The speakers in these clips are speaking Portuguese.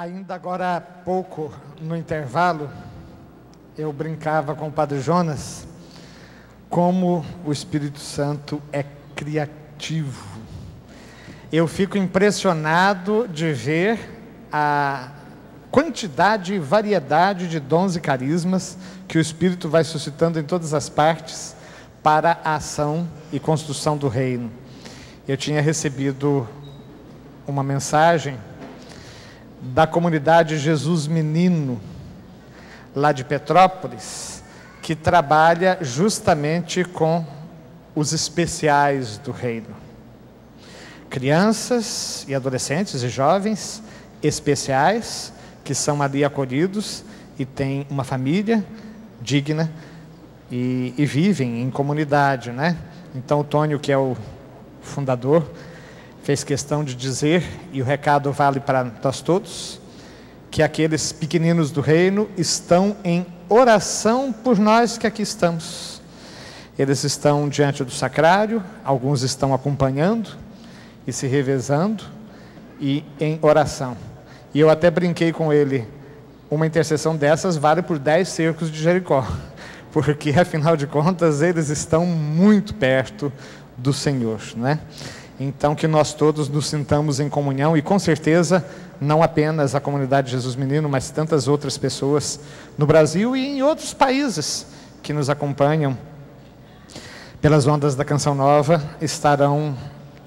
Ainda agora há pouco, no intervalo, eu brincava com o Padre Jonas, como o Espírito Santo é criativo. Eu fico impressionado de ver a quantidade e variedade de dons e carismas que o Espírito vai suscitando em todas as partes para a ação e construção do reino. Eu tinha recebido uma mensagem da comunidade Jesus Menino, lá de Petrópolis, que trabalha justamente com os especiais do reino. Crianças e adolescentes e jovens especiais, que são ali acolhidos e têm uma família digna e vivem em comunidade, né? Então o Tônio, que é o fundador, fez questão de dizer, e o recado vale para nós todos, que aqueles pequeninos do reino estão em oração por nós que aqui estamos. Eles estão diante do sacrário, alguns estão acompanhando e se revezando e em oração. E eu até brinquei com ele, uma intercessão dessas vale por 10 cercos de Jericó, porque afinal de contas eles estão muito perto do Senhor, né? Então que nós todos nos sintamos em comunhão e com certeza não apenas a comunidade Jesus Menino, mas tantas outras pessoas no Brasil e em outros países que nos acompanham pelas ondas da Canção Nova estarão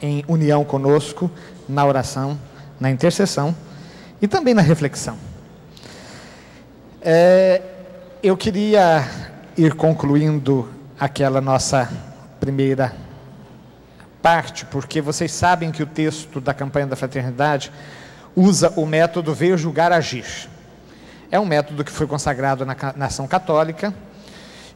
em união conosco na oração, na intercessão e também na reflexão. Eu queria ir concluindo aquela nossa primeira parte, porque vocês sabem que o texto da campanha da fraternidade usa o método ver, julgar, agir. É um método que foi consagrado na nação católica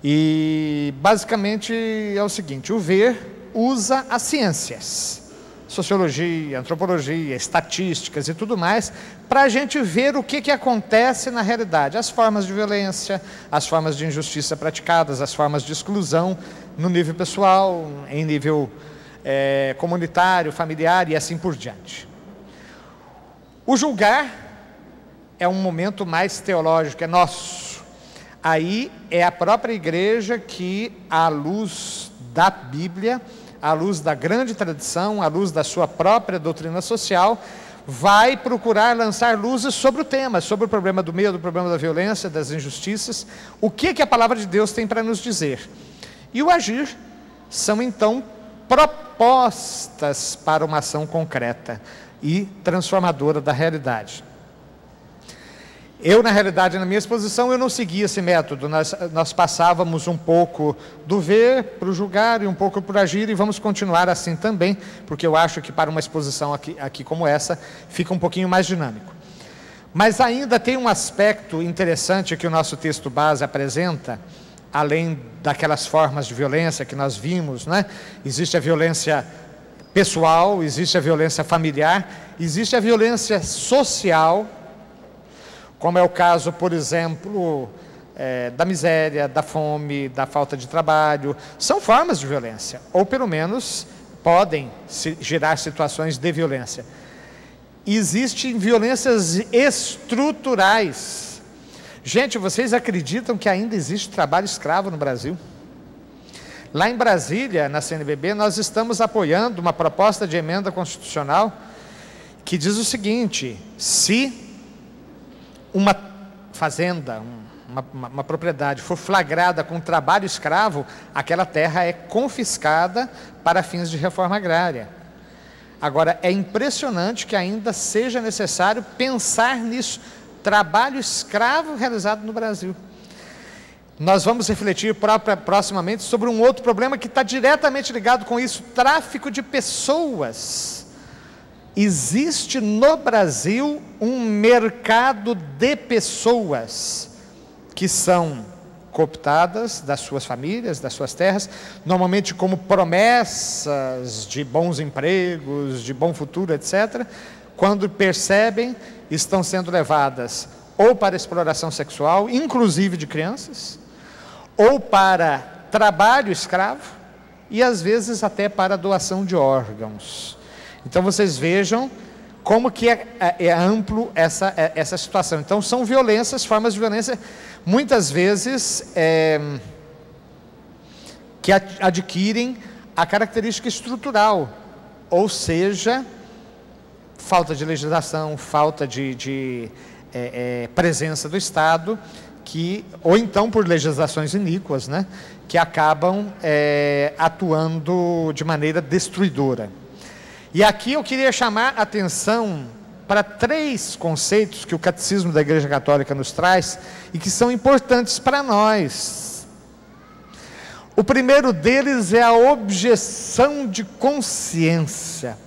e basicamente é o seguinte: o ver usa as ciências, sociologia, antropologia, estatísticas e tudo mais, para a gente ver o que acontece na realidade, as formas de violência, as formas de injustiça praticadas, as formas de exclusão no nível pessoal, em nível comunitário, familiar e assim por diante. O julgar é um momento mais teológico, é nosso. Aí é a própria igreja que, à luz da Bíblia, à luz da grande tradição, à luz da sua própria doutrina social, vai procurar lançar luzes sobre o tema, sobre o problema do medo, do problema da violência, das injustiças, o que a palavra de Deus tem para nos dizer. E o agir são então propostas para uma ação concreta e transformadora da realidade. Eu, na realidade, na minha exposição, eu não seguia esse método, nós passávamos um pouco do ver para o julgar e um pouco para o agir, e vamos continuar assim também, porque eu acho que para uma exposição aqui como essa, fica um pouquinho mais dinâmico. Mas ainda tem um aspecto interessante que o nosso texto base apresenta, além daquelas formas de violência que nós vimos, né? Existe a violência pessoal, existe a violência familiar, existe a violência social, como é o caso, por exemplo, da miséria, da fome, da falta de trabalho. São formas de violência, ou pelo menos podem gerar situações de violência. Existem violências estruturais. Gente, vocês acreditam que ainda existe trabalho escravo no Brasil? Lá em Brasília, na CNBB, nós estamos apoiando uma proposta de emenda constitucional que diz o seguinte: se uma fazenda, uma propriedade for flagrada com trabalho escravo, aquela terra é confiscada para fins de reforma agrária. Agora, é impressionante que ainda seja necessário pensar nisso. Trabalho escravo realizado no Brasil. Nós vamos refletir proximamente sobre um outro problema que está diretamente ligado com isso: tráfico de pessoas. Existe no Brasil um mercado de pessoas que são cooptadas das suas famílias, das suas terras, normalmente como promessas de bons empregos, de bom futuro, etc. Quando percebem, estão sendo levadas ou para exploração sexual, inclusive de crianças, ou para trabalho escravo, e às vezes até para doação de órgãos. Então vocês vejam como que é amplo essa situação. Então, são violências, formas de violência, muitas vezes, que adquirem a característica estrutural, ou seja, falta de legislação, falta de presença do Estado, ou então por legislações iníquas, né, que acabam atuando de maneira destruidora. E aqui eu queria chamar a atenção para 3 conceitos que o Catecismo da Igreja Católica nos traz e que são importantes para nós. O primeiro deles é a objeção de consciência.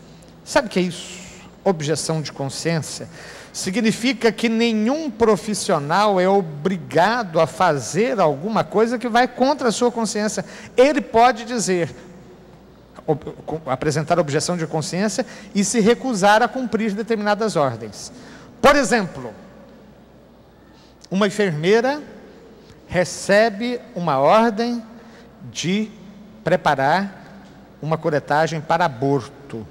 Sabe o que é isso? Objeção de consciência significa que nenhum profissional é obrigado a fazer alguma coisa que vai contra a sua consciência. Ele pode dizer, apresentar objeção de consciência e se recusar a cumprir determinadas ordens. Por exemplo, uma enfermeira recebe uma ordem de preparar uma curetagem para aborto.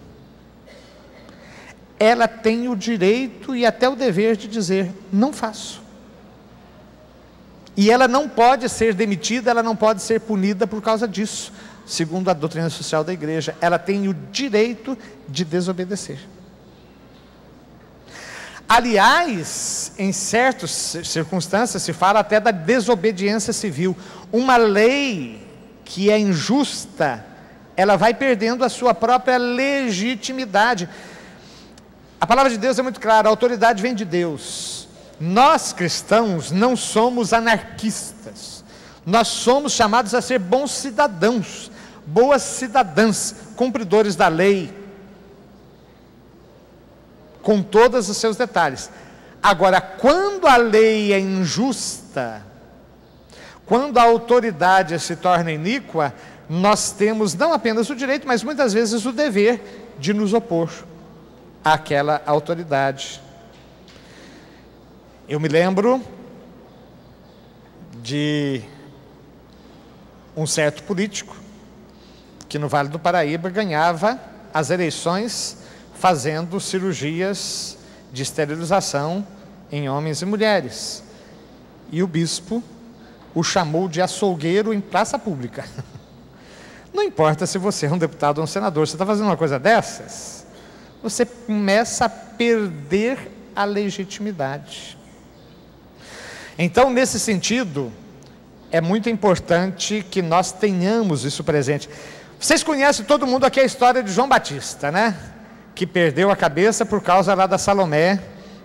Ela tem o direito e até o dever de dizer, não faço. E ela não pode ser demitida, ela não pode ser punida por causa disso. Segundo a doutrina social da igreja, ela tem o direito de desobedecer. Aliás, em certas circunstâncias, se fala até da desobediência civil. Uma lei que é injusta, ela vai perdendo a sua própria legitimidade. A palavra de Deus é muito clara, a autoridade vem de Deus. Nós cristãos não somos anarquistas, nós somos chamados a ser bons cidadãos, boas cidadãs, cumpridores da lei, com todos os seus detalhes. Agora, quando a lei é injusta, quando a autoridade se torna iníqua, nós temos não apenas o direito, mas muitas vezes o dever de nos opor àquela autoridade. Eu me lembro de um certo político que no Vale do Paraíba ganhava as eleições fazendo cirurgias de esterilização em homens e mulheres. E o bispo o chamou de açougueiro em praça pública. Não importa se você é um deputado ou um senador, você está fazendo uma coisa dessas, você começa a perder a legitimidade. Então, nesse sentido, é muito importante que nós tenhamos isso presente. Vocês conhecem, todo mundo aqui, a história de João Batista, né? Que perdeu a cabeça por causa lá da Salomé,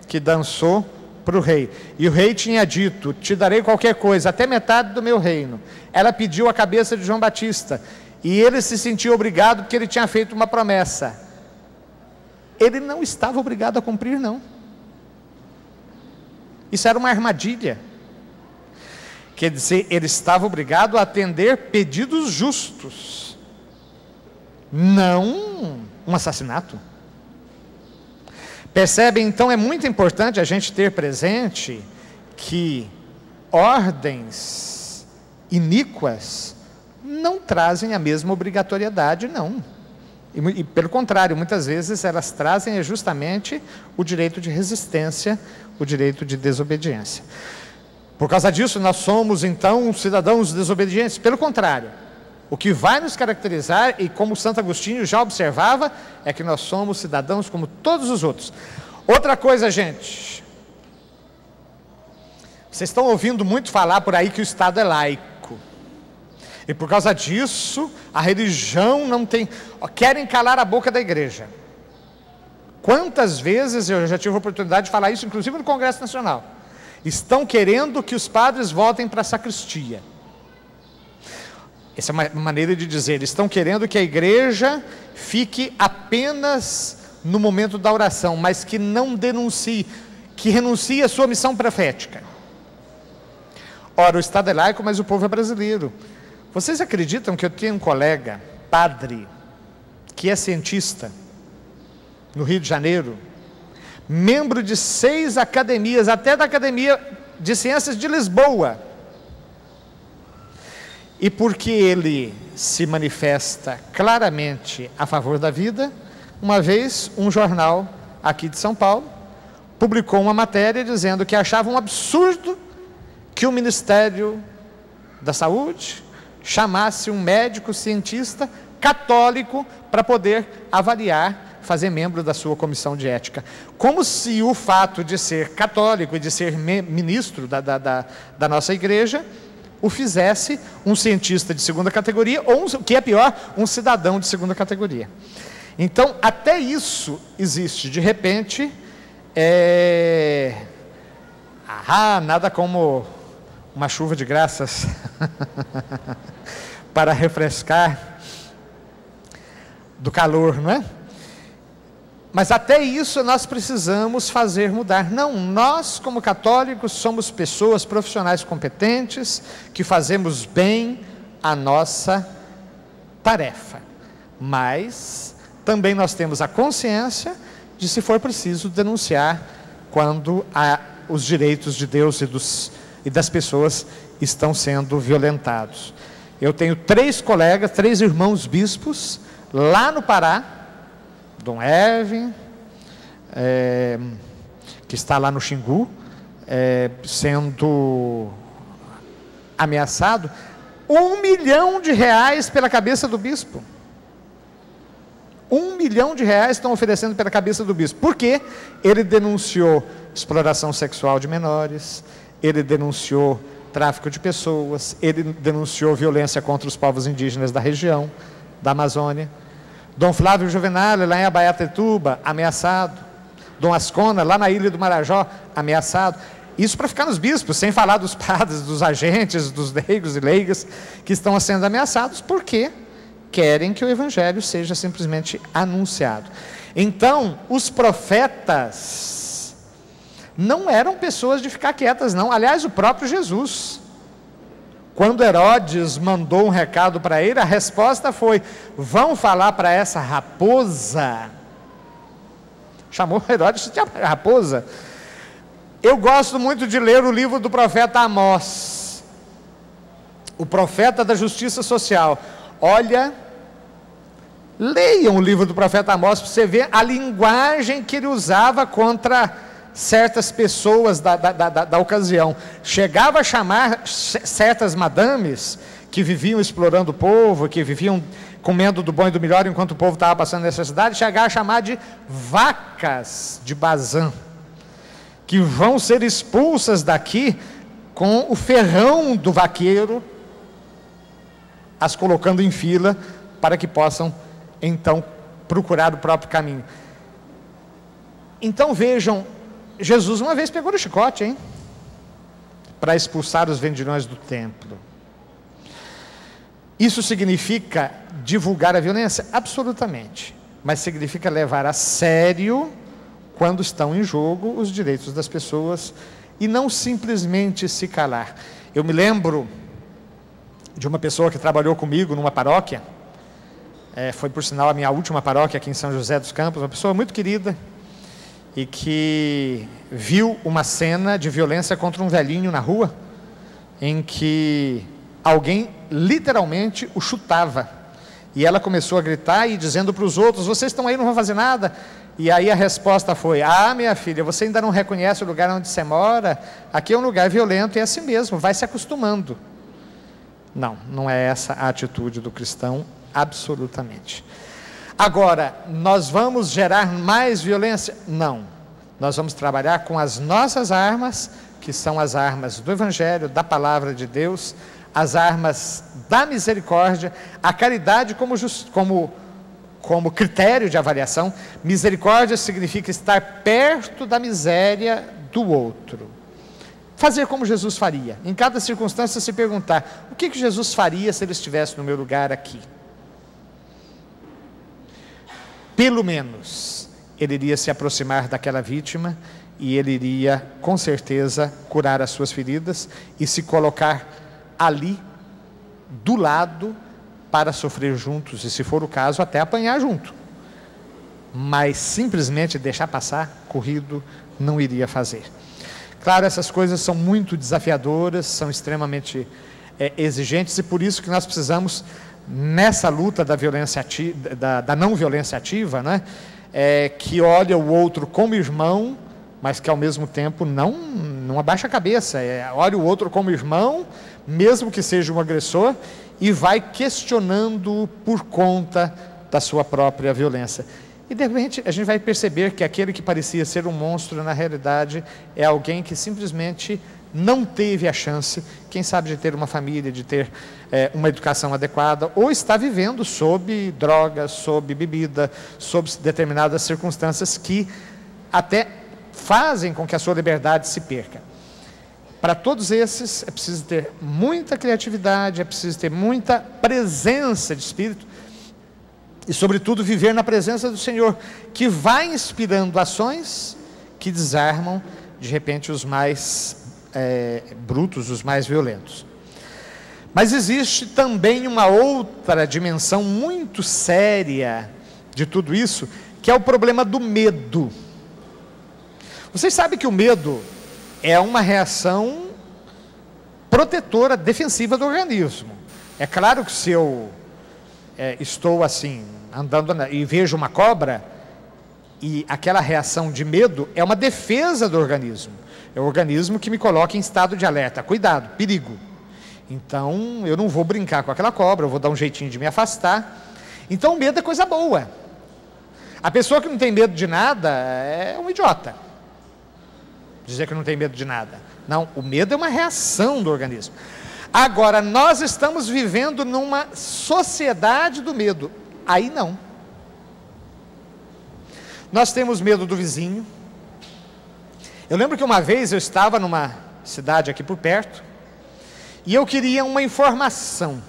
que dançou para o rei. E o rei tinha dito, te darei qualquer coisa, até metade do meu reino. Ela pediu a cabeça de João Batista. E ele se sentiu obrigado porque ele tinha feito uma promessa. Ele não estava obrigado a cumprir, não. Isso era uma armadilha. Quer dizer, ele estava obrigado a atender pedidos justos, não um assassinato. Percebem? Então é muito importante a gente ter presente que ordens iníquas não trazem a mesma obrigatoriedade, não. E pelo contrário, muitas vezes elas trazem justamente o direito de resistência, o direito de desobediência. Por causa disso, nós somos então cidadãos desobedientes. Pelo contrário, o que vai nos caracterizar, e como Santo Agostinho já observava, é que nós somos cidadãos como todos os outros. Outra coisa, gente, vocês estão ouvindo muito falar por aí que o Estado é laico, e por causa disso, a religião não tem, querem calar a boca da igreja. Quantas vezes eu já tive a oportunidade de falar isso, inclusive no Congresso Nacional, estão querendo que os padres voltem para a sacristia. Essa é uma maneira de dizer, eles estão querendo que a igreja fique apenas no momento da oração, mas que não denuncie, que renuncie à sua missão profética. Ora, o Estado é laico, mas o povo é brasileiro. Vocês acreditam que eu tenho um colega, padre, que é cientista, no Rio de Janeiro, membro de 6 academias, até da Academia de Ciências de Lisboa, e porque ele se manifesta claramente a favor da vida, uma vez um jornal aqui de São Paulo, publicou uma matéria dizendo que achava um absurdo que o Ministério da Saúde chamasse um médico cientista católico para poder avaliar, fazer membro da sua comissão de ética. Como se o fato de ser católico e de ser ministro da nossa igreja o fizesse um cientista de segunda categoria, ou, o que é pior, um cidadão de segunda categoria. Então, até isso existe. De repente, nada como uma chuva de graças para refrescar do calor, não é? Mas até isso nós precisamos fazer mudar. Não, nós como católicos somos pessoas profissionais competentes, que fazemos bem a nossa tarefa. Mas também nós temos a consciência de, se for preciso, denunciar quando os direitos de Deus e das pessoas estão sendo violentados. Eu tenho 3 colegas, 3 irmãos bispos, lá no Pará, Dom Erwin, que está lá no Xingu, sendo ameaçado, R$1 milhão pela cabeça do bispo. R$1 milhão estão oferecendo pela cabeça do bispo. Por quê? Ele denunciou exploração sexual de menores, ele denunciou tráfico de pessoas, ele denunciou violência contra os povos indígenas da região, da Amazônia. Dom Flávio Juvenale, lá em Abaiatetuba, ameaçado. Dom Ascona, lá na Ilha do Marajó, ameaçado. Isso para ficar nos bispos, sem falar dos padres, dos agentes, dos leigos e leigas que estão sendo ameaçados, porque querem que o evangelho seja simplesmente anunciado. Então, os profetas não eram pessoas de ficar quietas, não. Aliás, o próprio Jesus, quando Herodes mandou um recado para ele, a resposta foi: vão falar para essa raposa. Chamou Herodes de raposa. Eu gosto muito de ler o livro do profeta Amós, o profeta da justiça social. Olha, leiam o livro do profeta Amós para você ver a linguagem que ele usava contra certas pessoas da ocasião. Chegava a chamar certas madames que viviam explorando o povo, que viviam comendo do bom e do melhor enquanto o povo estava passando necessidade, chegava a chamar de vacas de Bazã, que vão ser expulsas daqui com o ferrão do vaqueiro, as colocando em fila para que possam então procurar o próprio caminho. Então vejam, Jesus uma vez pegou no chicote, hein? Para expulsar os vendilhões do templo. Isso significa divulgar a violência? Absolutamente. Mas significa levar a sério, quando estão em jogo, os direitos das pessoas, e não simplesmente se calar. Eu me lembro de uma pessoa que trabalhou comigo numa paróquia, foi por sinal a minha última paróquia aqui em São José dos Campos, uma pessoa muito querida, e que viu uma cena de violência contra um velhinho na rua, em que alguém literalmente o chutava, e ela começou a gritar e dizendo para os outros: vocês estão aí, não vão fazer nada. E aí a resposta foi: minha filha, você ainda não reconhece o lugar onde você mora? Aqui é um lugar violento, e é assim mesmo, vai se acostumando. Não, não é essa a atitude do cristão, absolutamente. Agora, nós vamos gerar mais violência? Não. Nós vamos trabalhar com as nossas armas, que são as armas do Evangelho, da Palavra de Deus, as armas da misericórdia, a caridade como critério de avaliação. Misericórdia significa estar perto da miséria do outro. Fazer como Jesus faria. Em cada circunstância se perguntar: o que Jesus faria se ele estivesse no meu lugar aqui? Pelo menos, ele iria se aproximar daquela vítima e ele iria, com certeza, curar as suas feridas e se colocar ali, do lado, para sofrer juntos e, se for o caso, até apanhar junto. Mas simplesmente deixar passar, corrido, não iria fazer. Claro, essas coisas são muito desafiadoras, são extremamente exigentes, e por isso que nós precisamos, nessa luta da violência da não violência ativa, né, que olha o outro como irmão, mas que ao mesmo tempo não abaixa a cabeça, olha o outro como irmão, mesmo que seja um agressor, e vai questionando por conta da sua própria violência. E de repente a gente vai perceber que aquele que parecia ser um monstro, na realidade, é alguém que simplesmente não teve a chance, quem sabe, de ter uma família, de ter uma educação adequada, ou está vivendo sob drogas, sob bebida, sob determinadas circunstâncias que até fazem com que a sua liberdade se perca. Para todos esses é preciso ter muita criatividade, é preciso ter muita presença de espírito e, sobretudo, viver na presença do Senhor, que vai inspirando ações que desarmam, de repente, os mais brutos, os mais violentos. Mas existe também uma outra dimensão muito séria de tudo isso, que é o problema do medo. Vocês sabem que o medo é uma reação protetora, defensiva do organismo. É claro que se eu estou assim, andando e vejo uma cobra, e aquela reação de medo é uma defesa do organismo. É o organismo que me coloca em estado de alerta. Cuidado, perigo. Então, eu não vou brincar com aquela cobra, eu vou dar um jeitinho de me afastar. Então, o medo é coisa boa. A pessoa que não tem medo de nada é um idiota. Dizer que não tem medo de nada. Não, o medo é uma reação do organismo. Agora, nós estamos vivendo numa sociedade do medo. Aí não. Nós temos medo do vizinho. Eu lembro que uma vez eu estava numa cidade aqui por perto, e eu queria uma informação,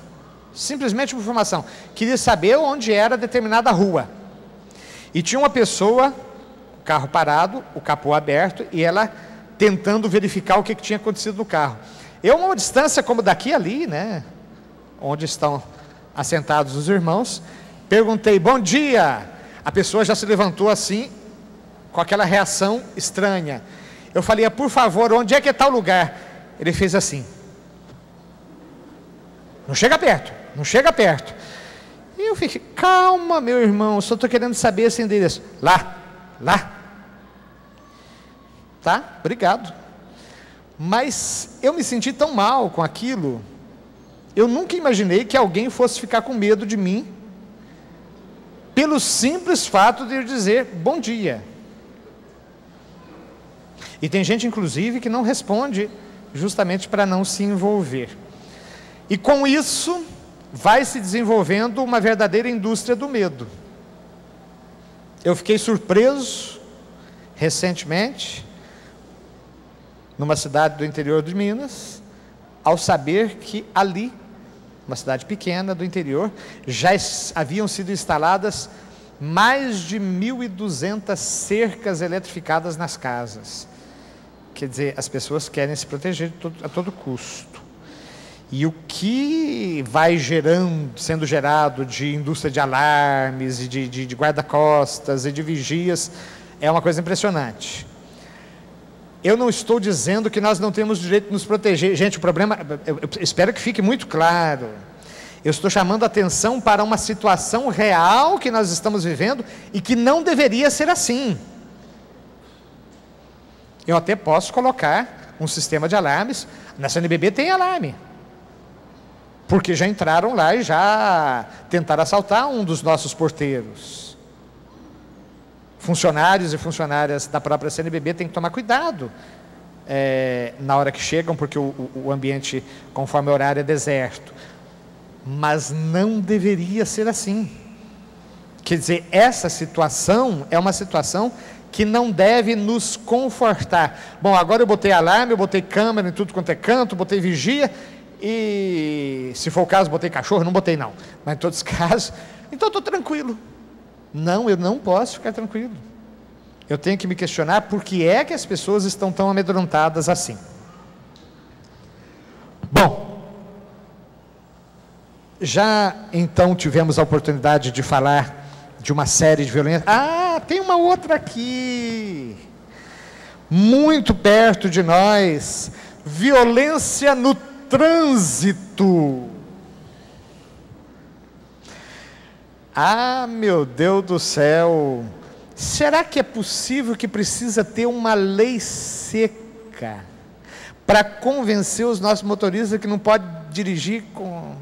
simplesmente uma informação. Queria saber onde era determinada rua. E tinha uma pessoa, o carro parado, o capô aberto, e ela tentando verificar o que tinha acontecido no carro. Eu, uma distância como daqui a ali, né, onde estão assentados os irmãos, perguntei, bom dia. A pessoa já se levantou assim, com aquela reação estranha. Eu falei, por favor, onde é que está o lugar? Ele fez assim. Não chega perto, não chega perto. E eu fiquei, calma, meu irmão, só estou querendo saber esse endereço. Lá. Tá, obrigado. Mas eu me senti tão mal com aquilo, eu nunca imaginei que alguém fosse ficar com medo de mim, pelo simples fato de eu dizer bom dia. E tem gente, inclusive, que não responde, justamente para não se envolver. E com isso, vai se desenvolvendo uma verdadeira indústria do medo. Eu fiquei surpreso, recentemente, numa cidade do interior de Minas, ao saber que ali, uma cidade pequena do interior, já haviam sido instaladas mais de 1.200 cercas eletrificadas nas casas. Quer dizer, as pessoas querem se proteger a todo custo. E o que vai sendo gerado de indústria de alarmes, e de guarda-costas e de vigias, é uma coisa impressionante. Eu não estou dizendo que nós não temos direito de nos proteger. Gente, o problema, eu espero que fique muito claro. Eu estou chamando a atenção para uma situação real que nós estamos vivendo e que não deveria ser assim. Eu até posso colocar um sistema de alarmes. Na CNBB tem alarme. Porque já entraram lá e já tentaram assaltar um dos nossos porteiros. Funcionários e funcionárias da própria CNBB têm que tomar cuidado na hora que chegam, porque o ambiente, conforme o horário, é deserto. Mas não deveria ser assim. Quer dizer, essa situação é uma situação que não deve nos confortar. Bom, agora eu botei alarme, eu botei câmera em tudo quanto é canto, botei vigia, e se for o caso, botei cachorro, não botei não. Mas em todos os casos, então estou tranquilo. Não, eu não posso ficar tranquilo. Eu tenho que me questionar por que é que as pessoas estão tão amedrontadas assim. Bom, já então tivemos a oportunidade de falar de uma série de violências. Ah, tem uma outra aqui, muito perto de nós, violência no trânsito. Ah, meu Deus do céu, Será que é possível que precisa ter uma lei seca para convencer os nossos motoristas que não pode dirigir com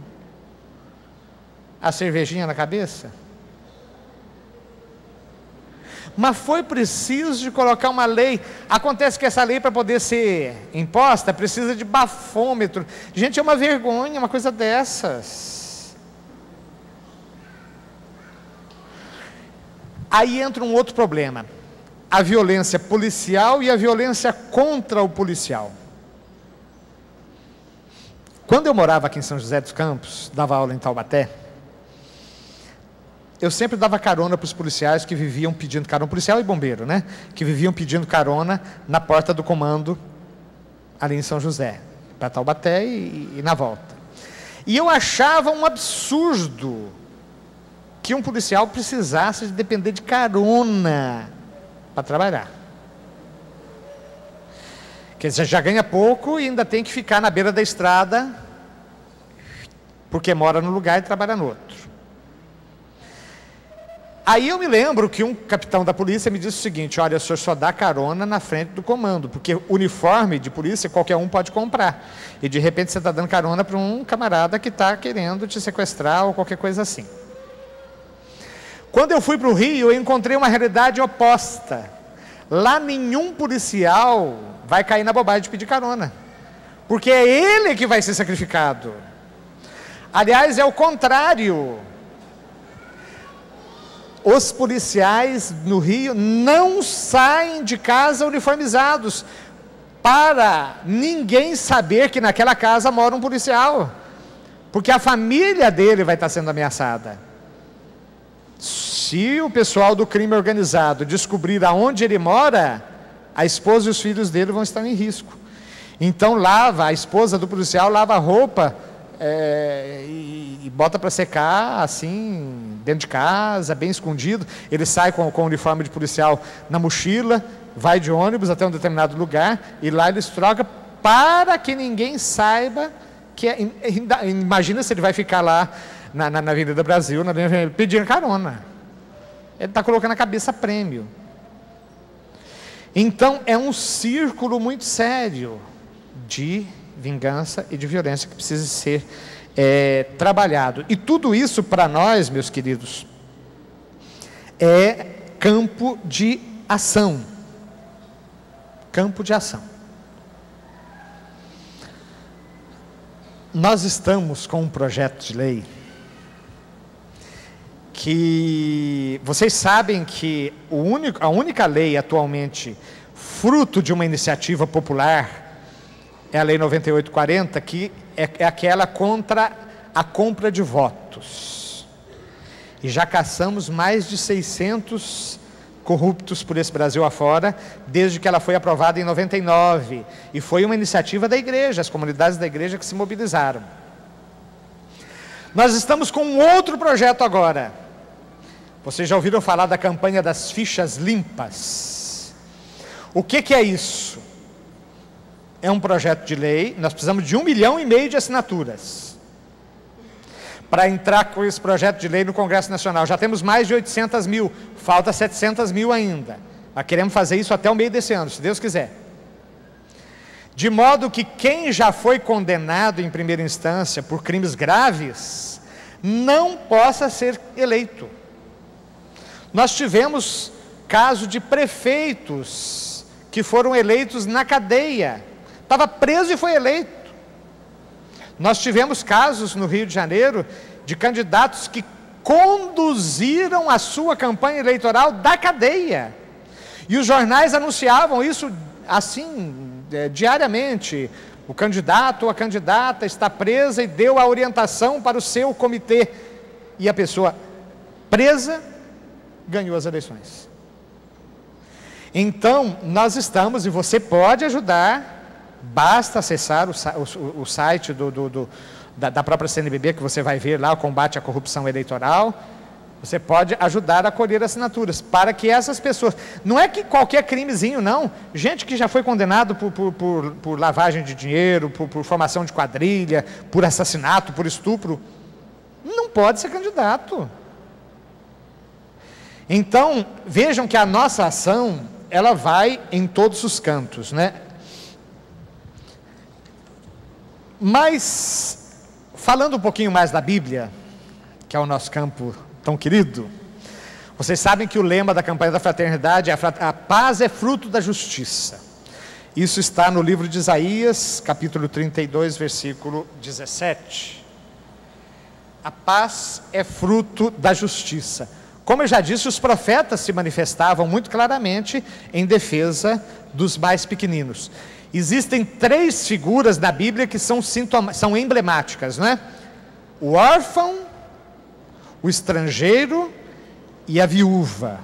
a cervejinha na cabeça? Mas foi preciso de colocar uma lei. Acontece que essa lei, para poder ser imposta, precisa de bafômetro. Gente, é uma vergonha uma coisa dessas. Aí entra um outro problema: a violência policial e a violência contra o policial. Quando eu morava aqui em São José dos Campos, dava aula em Taubaté, eu sempre dava carona para os policiais que viviam pedindo carona, policial e bombeiro, né? Que viviam pedindo carona na porta do comando, ali em São José, para Taubaté e na volta. E eu achava um absurdo que um policial precisasse de depender de carona para trabalhar. Quer dizer, já ganha pouco e ainda tem que ficar na beira da estrada, porque mora no lugar e trabalha no outro. Aí eu me lembro que um capitão da polícia me disse o seguinte: olha, o senhor só dá carona na frente do comando, porque uniforme de polícia qualquer um pode comprar. E de repente você está dando carona para um camarada que está querendo te sequestrar ou qualquer coisa assim. Quando eu fui para o Rio, eu encontrei uma realidade oposta. Lá nenhum policial vai cair na bobagem de pedir carona, porque é ele que vai ser sacrificado. Aliás, é o contrário. Os policiais no Rio não saem de casa uniformizados, para ninguém saber que naquela casa mora um policial, porque a família dele vai estar sendo ameaçada. Se o pessoal do crime organizado descobrir aonde ele mora, a esposa e os filhos dele vão estar em risco. Então a esposa do policial lava a roupa e bota para secar assim, dentro de casa, bem escondido. Ele sai com o uniforme de policial na mochila, vai de ônibus até um determinado lugar, e lá eles trocam para que ninguém saiba que imagina se ele vai ficar lá na Avenida Brasil, pedindo carona. Ele está colocando na cabeça prêmio. Então é um círculo muito sério de vingança e de violência que precisa ser trabalhado. E tudo isso para nós, meus queridos, é campo de ação. Campo de ação. Nós estamos com um projeto de lei que vocês sabem que a única lei atualmente fruto de uma iniciativa popular é a Lei 9840, que é aquela contra a compra de votos. E já caçamos mais de 600 corruptos por esse Brasil afora, desde que ela foi aprovada em 99. E foi uma iniciativa da igreja, as comunidades da igreja que se mobilizaram. Nós estamos com um outro projeto agora. Vocês já ouviram falar da campanha das fichas limpas? O que é isso? É um projeto de lei. Nós precisamos de 1,5 milhão de assinaturas para entrar com esse projeto de lei no Congresso Nacional. Já temos mais de 800 mil, falta 700 mil ainda. Nós queremos fazer isso até o meio desse ano, se Deus quiser. De modo que quem já foi condenado em primeira instância por crimes graves não possa ser eleito. Nós tivemos caso de prefeitos que foram eleitos na cadeia. Estava preso e foi eleito. Nós tivemos casos no Rio de Janeiro de candidatos que conduziram a sua campanha eleitoral da cadeia. E os jornais anunciavam isso assim, diariamente. O candidato ou a candidata está presa e deu a orientação para o seu comitê. E a pessoa presa ganhou as eleições. Então, nós estamos, e você pode ajudar. Basta acessar o site da própria CNBB, que você vai ver lá o combate à corrupção eleitoral. Você pode ajudar a colher assinaturas, para que essas pessoas, não é que qualquer crimezinho não, gente que já foi condenado por lavagem de dinheiro, por formação de quadrilha, por assassinato, por estupro, não pode ser candidato. Então, vejam que a nossa ação, ela vai em todos os cantos, né? Mas, falando um pouquinho mais da Bíblia, que é o nosso campo tão querido, vocês sabem que o lema da campanha da fraternidade é: a paz é fruto da justiça. Isso está no livro de Isaías, capítulo 32, versículo 17. A paz é fruto da justiça. Como eu já disse, os profetas se manifestavam muito claramente em defesa dos mais pequeninos. Existem 3 figuras na Bíblia que são emblemáticas, não é? O órfão, o estrangeiro e a viúva.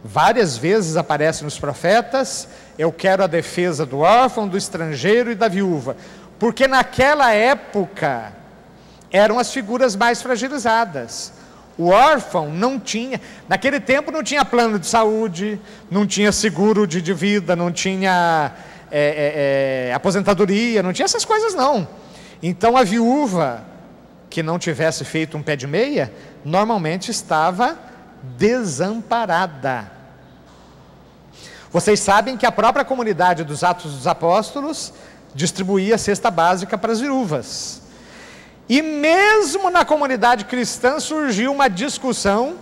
Várias vezes aparece nos profetas: eu quero a defesa do órfão, do estrangeiro e da viúva. Porque naquela época eram as figuras mais fragilizadas. O órfão não tinha, naquele tempo não tinha plano de saúde, não tinha seguro de vida, não tinha aposentadoria, não tinha essas coisas não. Então a viúva que não tivesse feito um pé de meia, normalmente estava desamparada. Vocês sabem que a própria comunidade dos Atos dos Apóstolos distribuía a cesta básica para as viúvas. E mesmo na comunidade cristã surgiu uma discussão,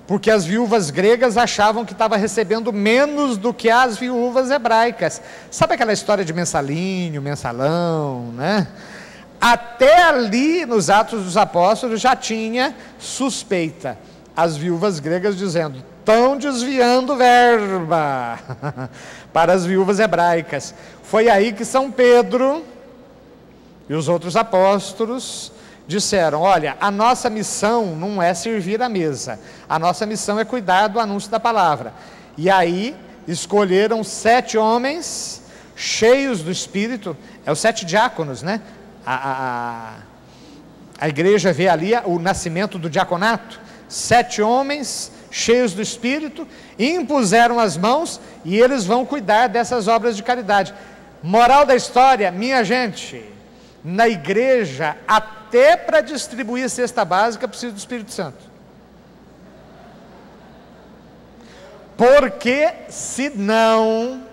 porque as viúvas gregas achavam que estavam recebendo menos do que as viúvas hebraicas. Sabe aquela história de mensalinho, mensalão, né? Até ali nos Atos dos Apóstolos já tinha suspeita. As viúvas gregas dizendo: estão desviando verba para as viúvas hebraicas. Foi aí que São Pedro e os outros apóstolos disseram: olha, a nossa missão não é servir à mesa, a nossa missão é cuidar do anúncio da palavra. E aí escolheram 7 homens cheios do Espírito, os 7 diáconos, né? A igreja vê ali o nascimento do diaconato. 7 homens cheios do Espírito, impuseram as mãos e eles vão cuidar dessas obras de caridade. Moral da história, minha gente, na igreja, até para distribuir cesta básica, precisa do Espírito Santo. Porque senão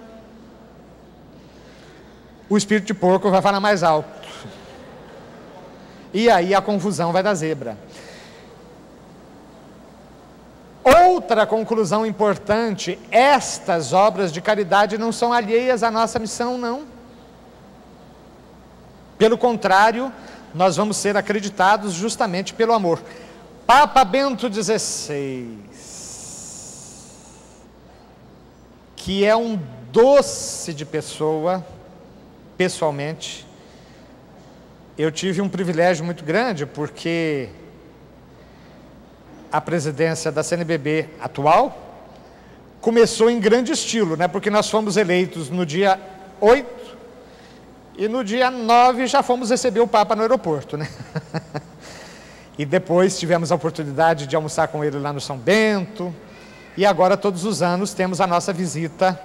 o espírito de porco vai falar mais alto. E aí a confusão vai dar zebra. Outra conclusão importante: estas obras de caridade não são alheias à nossa missão, não. Pelo contrário, nós vamos ser acreditados justamente pelo amor. Papa Bento XVI, que é um doce de pessoa, pessoalmente, eu tive um privilégio muito grande, porque a presidência da CNBB atual começou em grande estilo, né? Porque nós fomos eleitos no dia 8 e no dia 9 já fomos receber o Papa no aeroporto, né? E depois tivemos a oportunidade de almoçar com ele lá no São Bento, e agora todos os anos temos a nossa visita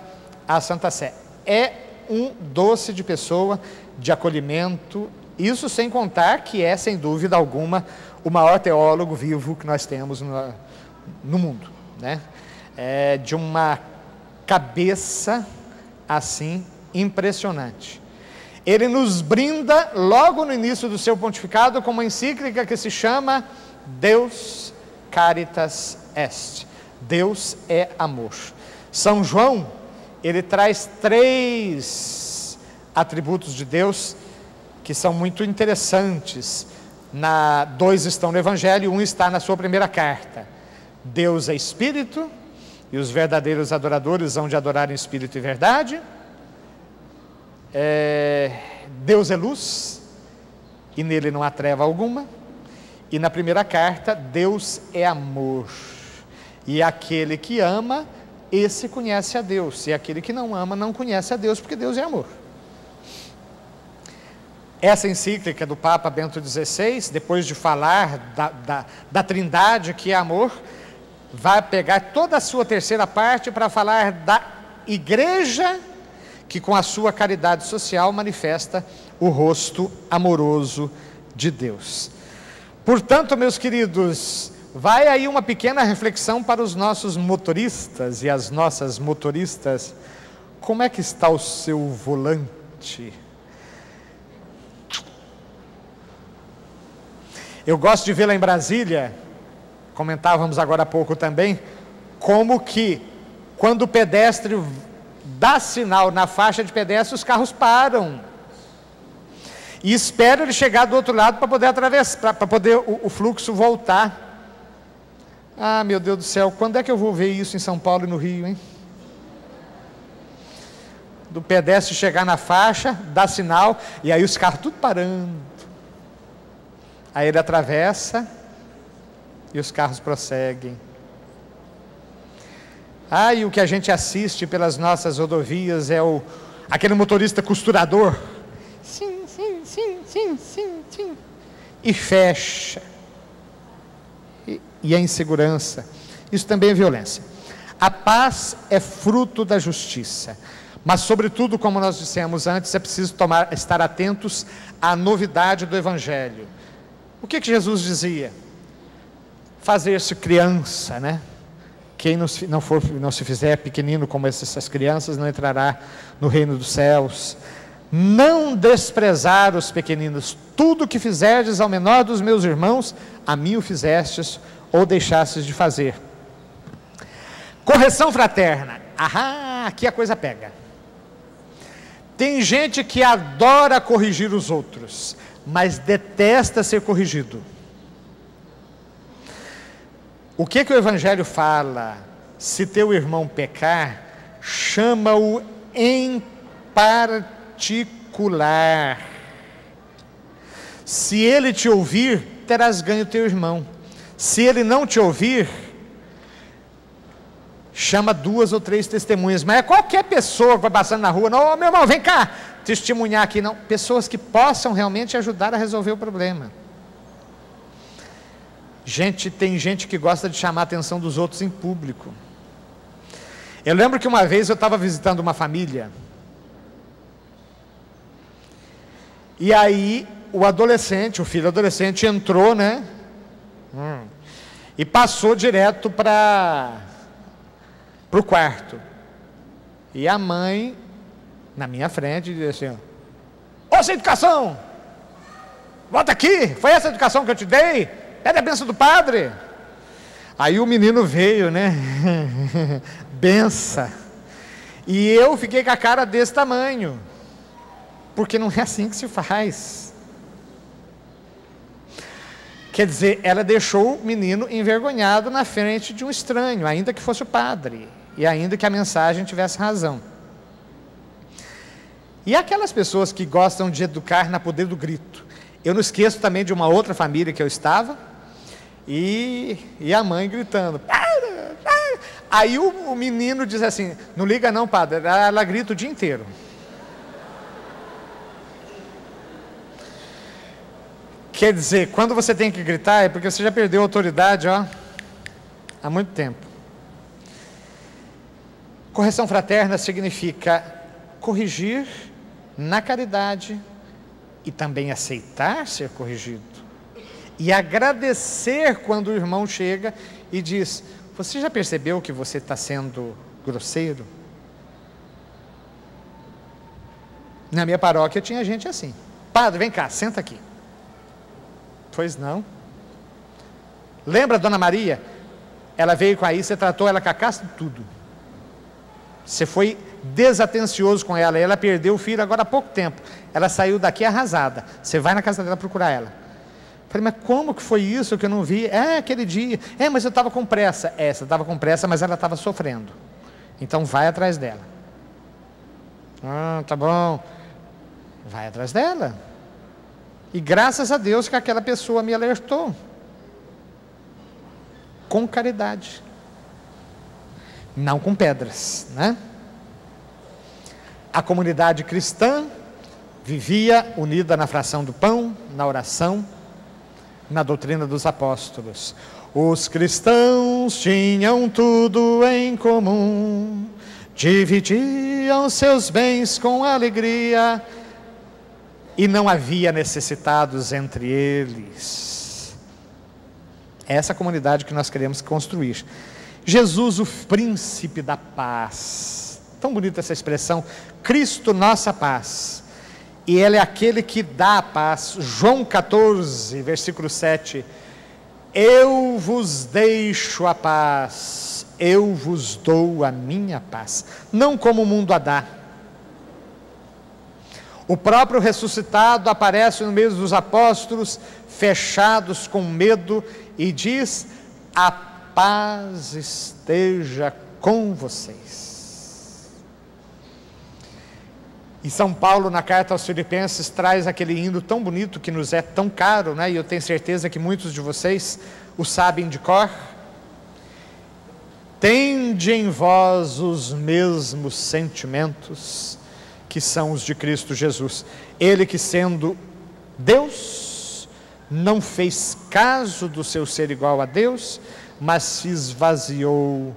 à Santa Sé. É um doce de pessoa, de acolhimento, isso sem contar que é, sem dúvida alguma, o maior teólogo vivo que nós temos no mundo, né? É de uma cabeça assim impressionante. Ele nos brinda logo no início do seu pontificado com uma encíclica que se chama Deus Caritas Est. Deus é amor. São João, ele traz 3 atributos de Deus que são muito interessantes. 2 estão no Evangelho, 1 está na sua primeira carta. Deus é Espírito, e os verdadeiros adoradores hão de adorar em Espírito e verdade. Deus é luz, e nele não há treva alguma. E na primeira carta, Deus é amor, e aquele que ama, esse conhece a Deus, e aquele que não ama, não conhece a Deus, porque Deus é amor. Essa encíclica do Papa Bento XVI, depois de falar da trindade que é amor, vai pegar toda a sua terceira parte para falar da igreja que com a sua caridade social manifesta o rosto amoroso de Deus. Portanto, meus queridos, vai aí uma pequena reflexão para os nossos motoristas e as nossas motoristas. Como é que está o seu volante? Eu gosto de ver lá em Brasília, comentávamos agora há pouco também, como que quando o pedestre dá sinal na faixa de pedestre, os carros param e esperam ele chegar do outro lado para poder atravessar, para poder o fluxo voltar. Ah, meu Deus do céu, quando é que eu vou ver isso em São Paulo e no Rio, hein? Do pedestre chegar na faixa, dá sinal, e aí os carros tudo parando. Aí ele atravessa e os carros prosseguem. Ah, e o que a gente assiste pelas nossas rodovias é aquele motorista costurador. Sim, sim, sim, sim, sim, sim. E fecha. E a insegurança. Isso também é violência. A paz é fruto da justiça. Mas, sobretudo, como nós dissemos antes, é preciso estar atentos à novidade do Evangelho. O que Jesus dizia? Fazer-se criança, né? Quem não se fizer pequenino como essas crianças, não entrará no reino dos céus. Não desprezar os pequeninos. Tudo que fizerdes ao menor dos meus irmãos, a mim o fizestes ou deixastes de fazer. Correção fraterna. Ahá, aqui a coisa pega. Tem gente que adora corrigir os outros, mas detesta ser corrigido. O que o Evangelho fala? Se teu irmão pecar, chama-o em particular. Se ele te ouvir, terás ganho teu irmão. Se ele não te ouvir, chama 2 ou 3 testemunhas. Mas é qualquer pessoa que vai passando na rua, não, meu irmão, vem cá, testemunhar aqui, não. Pessoas que possam realmente ajudar a resolver o problema. Tem gente que gosta de chamar a atenção dos outros em público. Eu lembro que uma vez eu estava visitando uma família, e aí o filho adolescente entrou, né? E passou direto para o quarto. E a mãe, na minha frente, disse assim: ô, sem educação, volta aqui, foi essa educação que eu te dei? Pede a bênção do padre. Aí o menino veio, né? Benção. E eu fiquei com a cara desse tamanho, porque não é assim que se faz. Quer dizer, ela deixou o menino envergonhado na frente de um estranho, ainda que fosse o padre, e ainda que a mensagem tivesse razão. E aquelas pessoas que gostam de educar na poder do grito. Eu não esqueço também de uma outra família que eu estava, e a mãe gritando: para, para. Aí o menino diz assim: não liga não, padre. Ela grita o dia inteiro. Quer dizer, quando você tem que gritar, é porque você já perdeu a autoridade, há muito tempo. Correção fraterna significa corrigir na caridade e também aceitar ser corrigido. E agradecer quando o irmão chega e diz: você já percebeu que você está sendo grosseiro? Na minha paróquia tinha gente assim: padre, vem cá, senta aqui. Pois não. Lembra a Dona Maria? Ela veio com aí, você tratou ela com a casca de tudo. Você foi desatencioso com ela, ela perdeu o filho agora há pouco tempo. Ela saiu daqui arrasada. Você vai na casa dela procurar ela. Falei: mas como que foi isso que eu não vi? Aquele dia. Mas eu estava com pressa. Você estava com pressa, mas ela estava sofrendo. Então vai atrás dela. Tá bom. Vai atrás dela. E graças a Deus que aquela pessoa me alertou. Com caridade. Não com pedras, né? A comunidade cristã vivia unida na fração do pão, na oração, na doutrina dos apóstolos. Os cristãos tinham tudo em comum, dividiam seus bens com alegria, e não havia necessitados entre eles. É essa comunidade que nós queremos construir. Jesus, o príncipe da paz. Tão bonita essa expressão. Cristo, nossa paz. E Ele é aquele que dá a paz. João 14, versículo 7. Eu vos deixo a paz, eu vos dou a minha paz. Não como o mundo a dá. O próprio ressuscitado aparece no meio dos apóstolos, fechados com medo, e diz: a paz esteja com vocês. E São Paulo, na carta aos Filipenses, traz aquele hino tão bonito que nos é tão caro, né? E eu tenho certeza que muitos de vocês o sabem de cor. Tende em vós os mesmos sentimentos que são os de Cristo Jesus. Ele que, sendo Deus, não fez caso do seu ser igual a Deus, mas se esvaziou,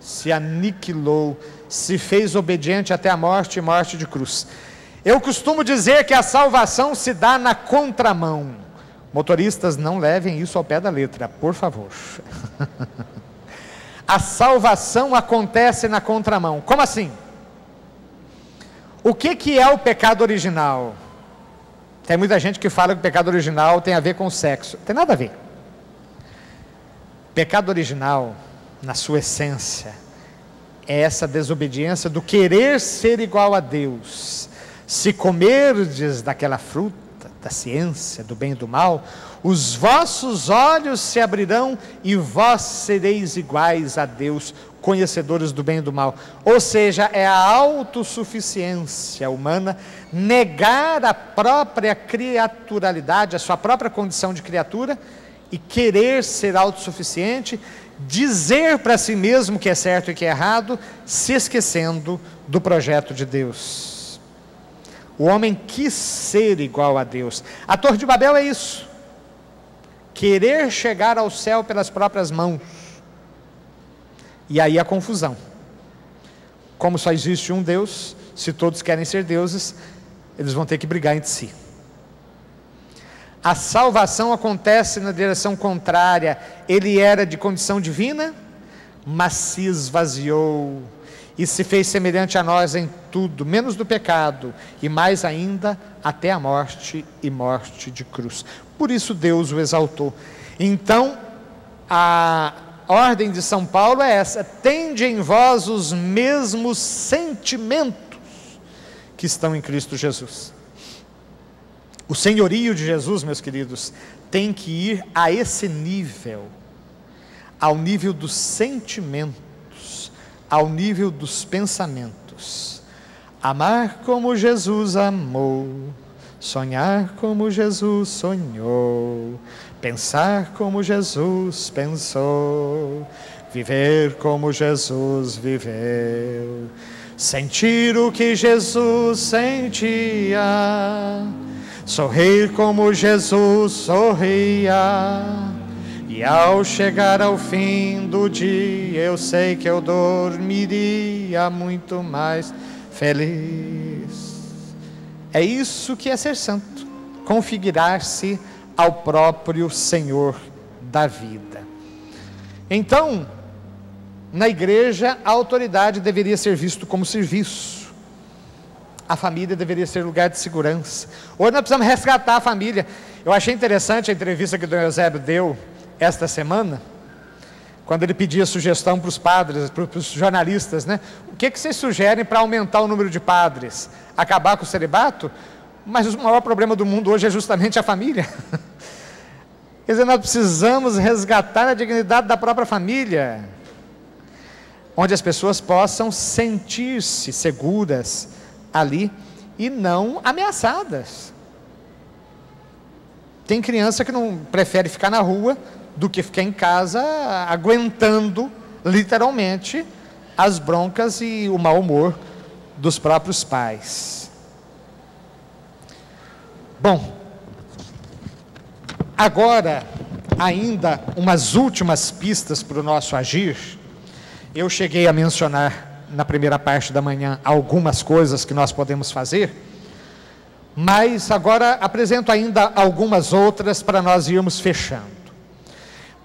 se aniquilou, se fez obediente até a morte e morte de cruz. Eu costumo dizer que a salvação se dá na contramão. Motoristas, não levem isso ao pé da letra, por favor. A salvação acontece na contramão. Como assim? O que é o pecado original? Tem muita gente que fala que o pecado original tem a ver com o sexo. Não tem nada a ver. Pecado original, na sua essência, é essa desobediência do querer ser igual a Deus. Se comerdes daquela fruta, da ciência, do bem e do mal, os vossos olhos se abrirão e vós sereis iguais a Deus, conhecedores do bem e do mal. Ou seja, é a autossuficiência humana, negar a própria criaturalidade, a sua própria condição de criatura, e querer ser autossuficiente, dizer para si mesmo que é certo e que é errado, se esquecendo do projeto de Deus. O homem quis ser igual a Deus. A Torre de Babel é isso. Querer chegar ao céu pelas próprias mãos. E aí a confusão. Como só existe um Deus, se todos querem ser deuses, eles vão ter que brigar entre si. A salvação acontece na direção contrária. Ele era de condição divina, mas se esvaziou e se fez semelhante a nós em tudo, menos do pecado, e mais ainda, até a morte e morte de cruz. Por isso Deus o exaltou. Então, a ordem de São Paulo é essa: tende em vós os mesmos sentimentos que estão em Cristo Jesus. O senhorio de Jesus, meus queridos, tem que ir a esse nível, ao nível dos sentimentos, ao nível dos pensamentos. Amar como Jesus amou, sonhar como Jesus sonhou, pensar como Jesus pensou, viver como Jesus viveu, sentir o que Jesus sentia, sorrir como Jesus sorria, e ao chegar ao fim do dia, eu sei que eu dormiria muito mais feliz. É isso que é ser santo, configurar-se ao próprio Senhor da vida. Então, na igreja, a autoridade deveria ser visto como serviço. A família deveria ser lugar de segurança. Hoje nós precisamos resgatar a família. Eu achei interessante a entrevista que o Dom Eusébio deu esta semana, quando ele pedia sugestão para os padres, para os jornalistas, né? O que vocês sugerem para aumentar o número de padres? Acabar com o celibato? Mas o maior problema do mundo hoje é justamente a família. Quer dizer, nós precisamos resgatar a dignidade da própria família, onde as pessoas possam sentir-se seguras ali e não ameaçadas. Tem criança que não prefere ficar na rua do que ficar em casa aguentando literalmente as broncas e o mau humor dos próprios pais. Bom, agora ainda umas últimas pistas para o nosso agir. Eu cheguei a mencionar na primeira parte da manhã algumas coisas que nós podemos fazer, mas agora apresento ainda algumas outras para nós irmos fechando.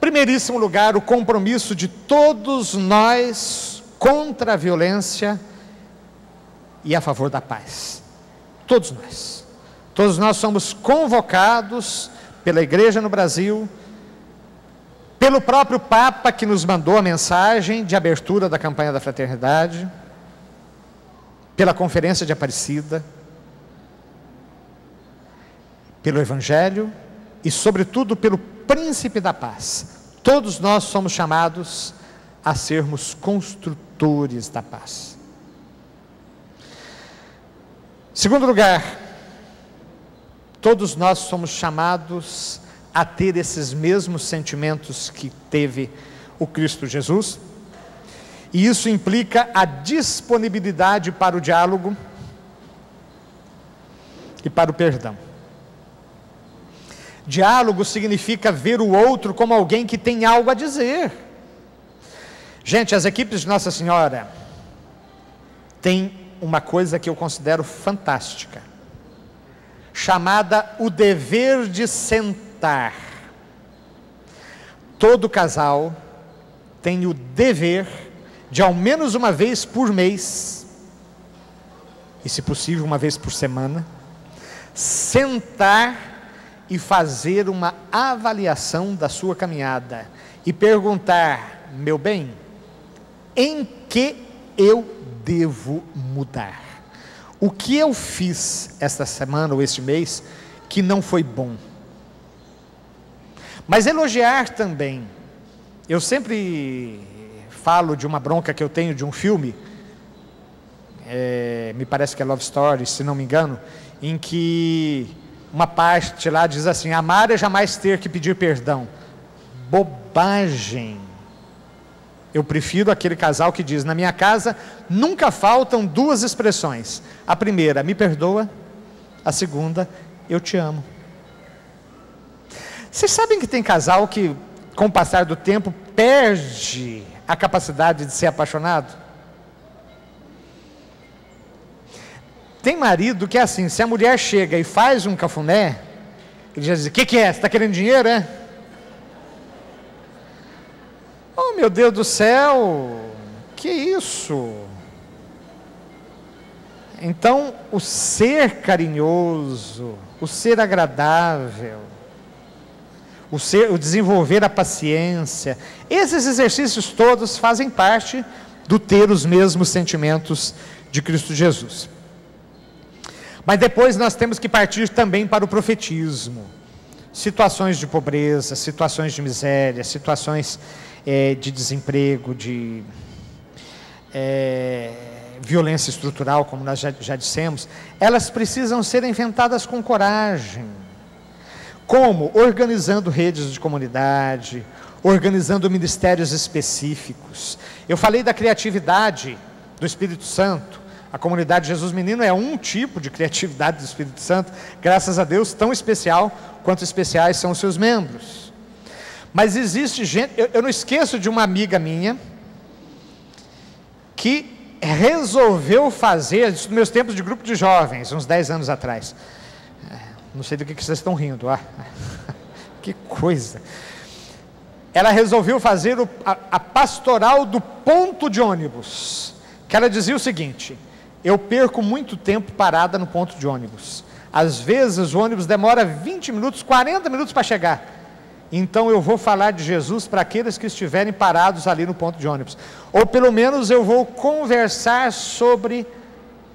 primeiríssimo lugar, o compromisso de todos nós contra a violência e a favor da paz. Todos nós. Todos nós somos convocados pela igreja no Brasil, pelo próprio Papa que nos mandou a mensagem de abertura da campanha da fraternidade, pela Conferência de Aparecida, pelo Evangelho e, sobretudo, pelo Príncipe da Paz. Todos nós somos chamados a sermos construtores da paz. Segundo lugar, todos nós somos chamados a ter esses mesmos sentimentos que teve o Cristo Jesus, e isso implica a disponibilidade para o diálogo e para o perdão. Diálogo significa ver o outro como alguém que tem algo a dizer. Gente, as equipes de Nossa Senhora têm uma coisa que eu considero fantástica, chamada o dever de sentar. Todo casal tem o dever de, ao menos uma vez por mês, e se possível uma vez por semana, sentar e fazer uma avaliação da sua caminhada e perguntar: meu bem, em que eu devo mudar? O que eu fiz esta semana ou este mês que não foi bom? Mas elogiar também. Eu sempre falo de uma bronca que eu tenho de um filme, me parece que é Love Story, se não me engano, em que uma parte lá diz assim: amar é jamais ter que pedir perdão. Bobagem. Eu prefiro aquele casal que diz: na minha casa nunca faltam duas expressões. A primeira, me perdoa. A segunda, eu te amo. Vocês sabem que tem casal que, com o passar do tempo, perde a capacidade de ser apaixonado? Tem marido que é assim: se a mulher chega e faz um cafuné, ele já diz: o que é? Você está querendo dinheiro, é? Oh, meu Deus do céu, que isso? Então, o ser carinhoso, o ser agradável, o desenvolver a paciência, esses exercícios todos fazem parte do ter os mesmos sentimentos de Cristo Jesus. Mas depois nós temos que partir também para o profetismo. Situações de pobreza, situações de miséria, situações de desemprego, de violência estrutural, como nós já dissemos, elas precisam ser enfrentadas com coragem. Como? Organizando redes de comunidade, organizando ministérios específicos. Eu falei da criatividade do Espírito Santo. A comunidade Jesus Menino é um tipo de criatividade do Espírito Santo, graças a Deus, tão especial quanto especiais são os seus membros. Mas existe gente, eu não esqueço de uma amiga minha, que resolveu fazer, isso nos meus tempos de grupo de jovens, uns 10 anos atrás. Não sei do que vocês estão rindo, que coisa. Ela resolveu fazer a pastoral do ponto de ônibus, que ela dizia o seguinte: eu perco muito tempo parada no ponto de ônibus. Às vezes o ônibus demora 20 minutos, 40 minutos para chegar. Então eu vou falar de Jesus para aqueles que estiverem parados ali no ponto de ônibus. Ou pelo menos eu vou conversar sobre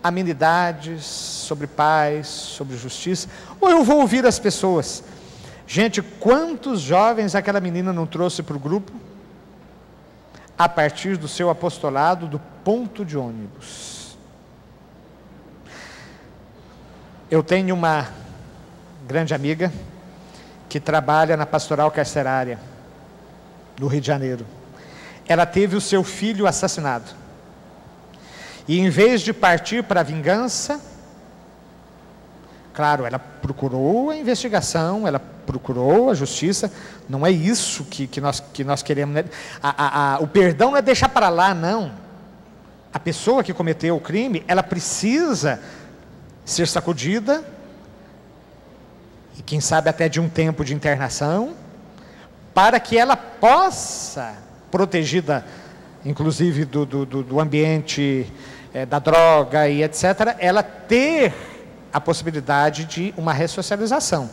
amenidades, sobre paz, sobre justiça. Ou eu vou ouvir as pessoas. Gente, quantos jovens aquela menina não trouxe para o grupo? A partir do seu apostolado do ponto de ônibus. Eu tenho uma grande amiga que trabalha na pastoral carcerária do Rio de Janeiro. Ela teve o seu filho assassinado. E em vez de partir para a vingança, claro, ela procurou a investigação, ela procurou a justiça. Não é isso que nós queremos, né? O perdão não é deixar para lá, não. A pessoa que cometeu o crime, ela precisa ser sacudida, e quem sabe até de um tempo de internação, para que ela possa, protegida inclusive do ambiente da droga e etc., ela ter a possibilidade de uma ressocialização.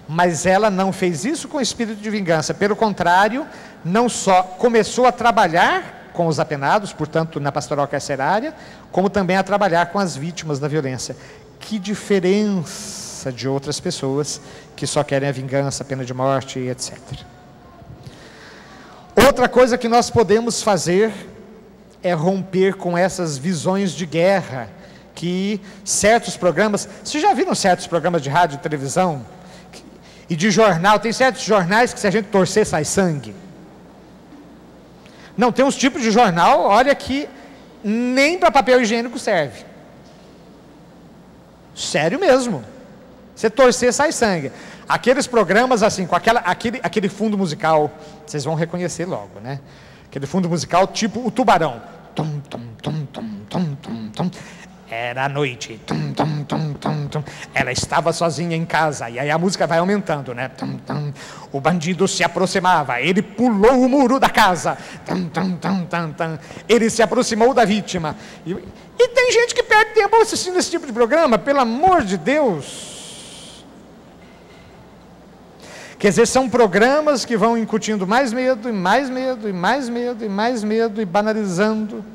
Mas ela não fez isso com espírito de vingança, pelo contrário, não só começou a trabalhar com os apenados, portanto na pastoral carcerária, como também a trabalhar com as vítimas da violência. Que diferença de outras pessoas que só querem a vingança, a pena de morte e etc. Outra coisa que nós podemos fazer é romper com essas visões de guerra que certos programas... Vocês já viram certos programas de rádio e televisão e de jornal? Tem certos jornais que se a gente torcer sai sangue. Não, tem uns tipos de jornal, olha, que nem para papel higiênico serve. Sério mesmo. Você torcer sai sangue. Aqueles programas assim, com aquele fundo musical, vocês vão reconhecer logo, né? Aquele fundo musical tipo o Tubarão. Tum, tum, tum, tum, tum, tum, tum. Era a noite. Tum, tum, tum, tum, tum. Ela estava sozinha em casa. E aí a música vai aumentando, né? Tum, tum. O bandido se aproximava. Ele pulou o muro da casa. Tum, tum, tum, tum, tum. Ele se aproximou da vítima. E tem gente que perde tempo assistindo esse tipo de programa, pelo amor de Deus. Quer dizer, são programas que vão incutindo mais medo, e mais medo, e mais medo, e mais medo, e banalizando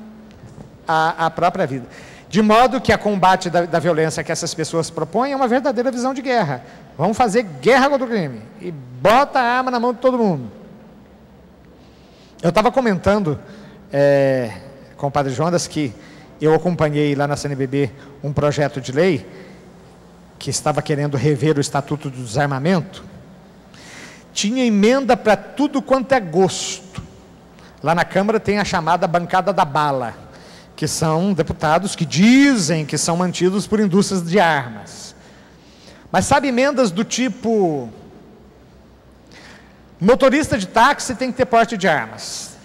a própria vida. De modo que a combate da violência que essas pessoas propõem é uma verdadeira visão de guerra. Vamos fazer guerra contra o crime. E bota a arma na mão de todo mundo. Eu estava comentando com o padre Jonas que eu acompanhei lá na CNBB um projeto de lei que estava querendo rever o Estatuto do Desarmamento. Tinha emenda para tudo quanto é gosto. Lá na Câmara tem a chamada bancada da bala, que são deputados que dizem que são mantidos por indústrias de armas. Mas sabe, emendas do tipo: motorista de táxi tem que ter porte de armas,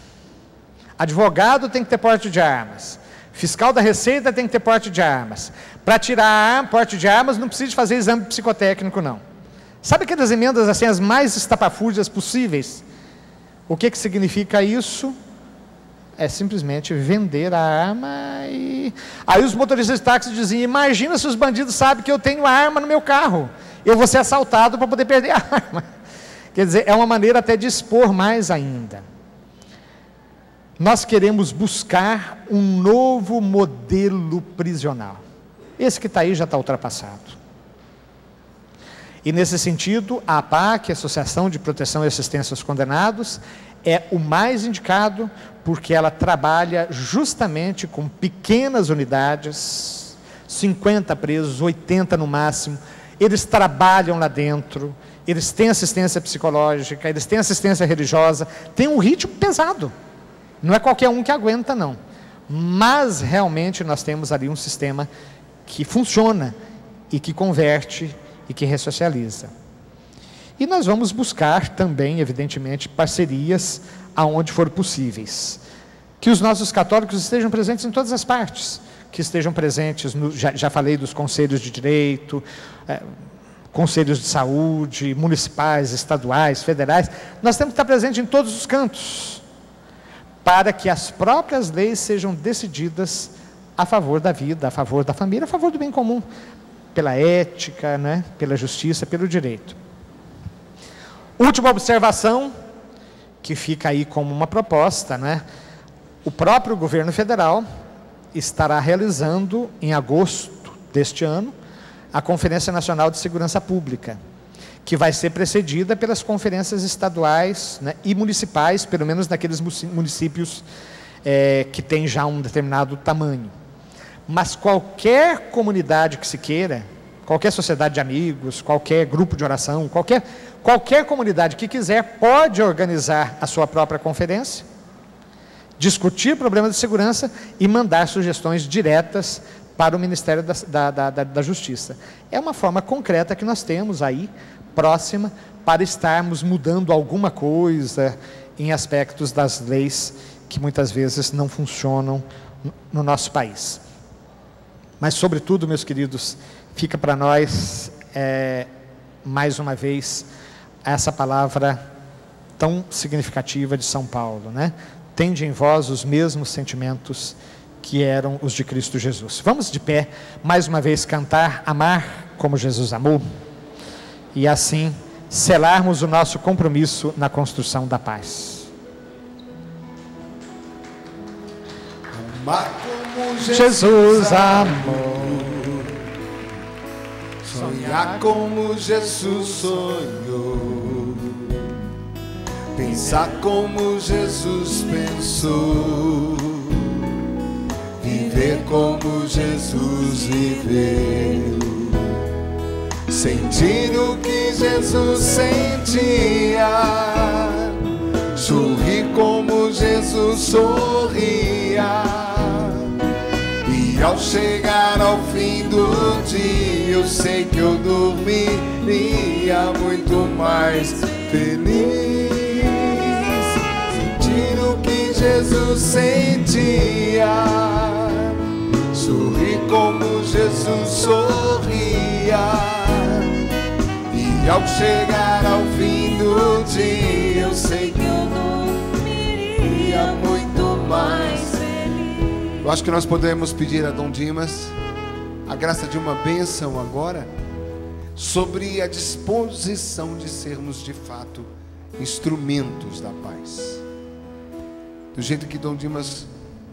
advogado tem que ter porte de armas, fiscal da Receita tem que ter porte de armas. Para tirar porte de armas não precisa fazer exame psicotécnico, não. Sabe aquelas emendas assim, as mais estapafúrdias possíveis? O que significa isso? É simplesmente vender a arma e... Aí os motoristas de táxi diziam: imagina se os bandidos sabem que eu tenho a arma no meu carro, eu vou ser assaltado para poder perder a arma. Quer dizer, é uma maneira até de expor mais ainda. Nós queremos buscar um novo modelo prisional. Esse que está aí já está ultrapassado. E nesse sentido, a APAC, a Associação de Proteção e Assistência aos Condenados, é o mais indicado, porque ela trabalha justamente com pequenas unidades, 50 presos, 80 no máximo. Eles trabalham lá dentro, eles têm assistência psicológica, eles têm assistência religiosa, tem um ritmo pesado. Não é qualquer um que aguenta, não. Mas realmente nós temos ali um sistema que funciona e que converte e que ressocializa. E nós vamos buscar também, evidentemente, parcerias aonde for possíveis. Que os nossos católicos estejam presentes em todas as partes, que estejam presentes, já falei dos conselhos de direito, conselhos de saúde, municipais, estaduais, federais. Nós temos que estar presentes em todos os cantos, para que as próprias leis sejam decididas a favor da vida, a favor da família, a favor do bem comum, pela ética, né? Pela justiça, pelo direito. Última observação, que fica aí como uma proposta, né? O próprio governo federal estará realizando, em agosto deste ano, a Conferência Nacional de Segurança Pública, que vai ser precedida pelas conferências estaduais, né, e municipais, pelo menos naqueles municípios que têm já um determinado tamanho. Mas qualquer comunidade que se queira, qualquer sociedade de amigos, qualquer grupo de oração, qualquer comunidade que quiser, pode organizar a sua própria conferência, discutir problemas de segurança e mandar sugestões diretas para o Ministério da Justiça. É uma forma concreta que nós temos aí, próxima, para estarmos mudando alguma coisa em aspectos das leis que muitas vezes não funcionam no nosso país. Mas, sobretudo, meus queridos, fica para nós, mais uma vez, essa palavra tão significativa de São Paulo, né? Tende em vós os mesmos sentimentos que eram os de Cristo Jesus. Vamos de pé, mais uma vez cantar Amar como Jesus amou, e assim selarmos o nosso compromisso na construção da paz. Amar como Jesus amou, sonhar como Jesus sonhou, pensar como Jesus pensou, viver como Jesus viveu, sentir o que Jesus sentia, sorrir como Jesus sorria, e ao chegar ao fim do dia eu sei que eu dormiria muito mais feliz, sentir o que Jesus sentia, sorrir como Jesus sorria, e ao chegar ao fim do dia eu sei que eu dormiria muito mais feliz. Eu acho que nós podemos pedir a Dom Dimas a graça de uma bênção agora sobre a disposição de sermos de fato instrumentos da paz. Do jeito que Dom Dimas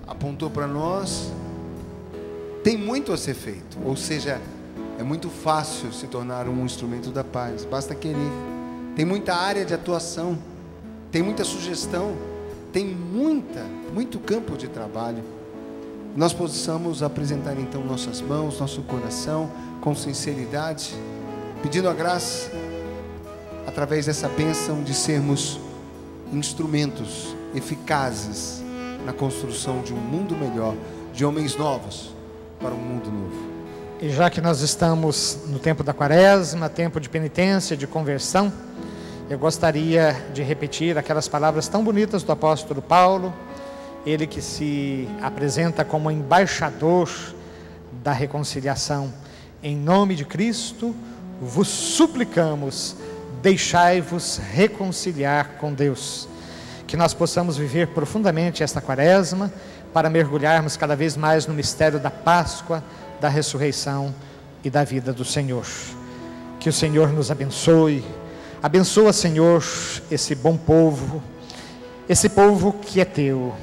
apontou para nós, tem muito a ser feito, ou seja, é muito fácil se tornar um instrumento da paz, basta querer. Tem muita área de atuação, tem muita sugestão, tem muito campo de trabalho. Nós possamos apresentar então nossas mãos, nosso coração, com sinceridade, pedindo a graça, através dessa bênção, de sermos instrumentos eficazes na construção de um mundo melhor, de homens novos para um mundo novo. E já que nós estamos no tempo da Quaresma, tempo de penitência, de conversão, eu gostaria de repetir aquelas palavras tão bonitas do apóstolo Paulo, ele que se apresenta como embaixador da reconciliação. Em nome de Cristo, vos suplicamos, deixai-vos reconciliar com Deus. Que nós possamos viver profundamente esta Quaresma, para mergulharmos cada vez mais no mistério da Páscoa, da ressurreição e da vida do Senhor. Que o Senhor nos abençoe. Abençoa, Senhor, esse bom povo, esse povo que é teu,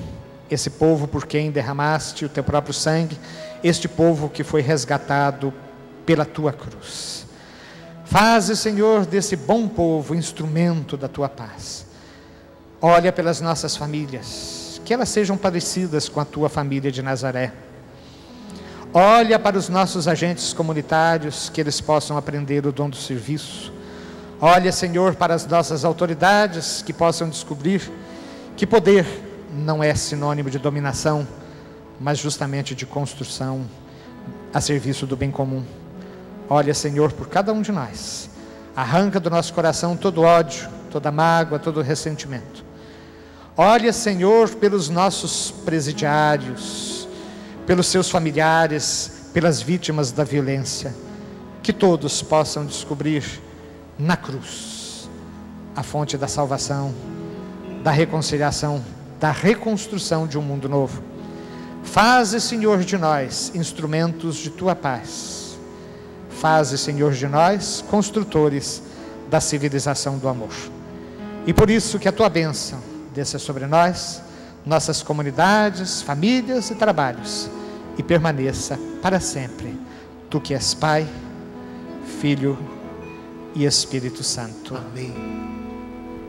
esse povo por quem derramaste o teu próprio sangue, este povo que foi resgatado pela tua cruz. Faze, Senhor, desse bom povo instrumento da tua paz. Olha pelas nossas famílias, que elas sejam parecidas com a tua família de Nazaré. Olha para os nossos agentes comunitários, que eles possam aprender o dom do serviço. Olha, Senhor, para as nossas autoridades, que possam descobrir que poder não é sinônimo de dominação, mas justamente de construção a serviço do bem comum. Olha, Senhor, por cada um de nós. Arranca do nosso coração todo ódio, toda mágoa, todo ressentimento. Olha, Senhor, pelos nossos presidiários, pelos seus familiares, pelas vítimas da violência, que todos possam descobrir na cruz a fonte da salvação, da reconciliação, da reconstrução de um mundo novo. Faze, Senhor, de nós instrumentos de tua paz. Faze, Senhor, de nós construtores da civilização do amor. E por isso que a tua bênção desça sobre nós, nossas comunidades, famílias e trabalhos, e permaneça para sempre. Tu que és Pai, Filho e Espírito Santo. Amém.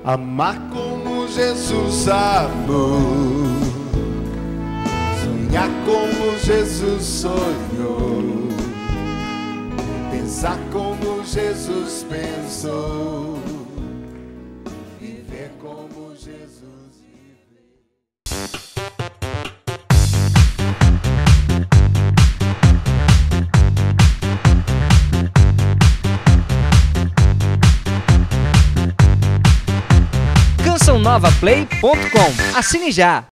Amar como Jesus amou, sonhar como Jesus sonhou, pensar como Jesus pensou, viver como Jesus viveu. CançãoNovaPlay.com. Assine já!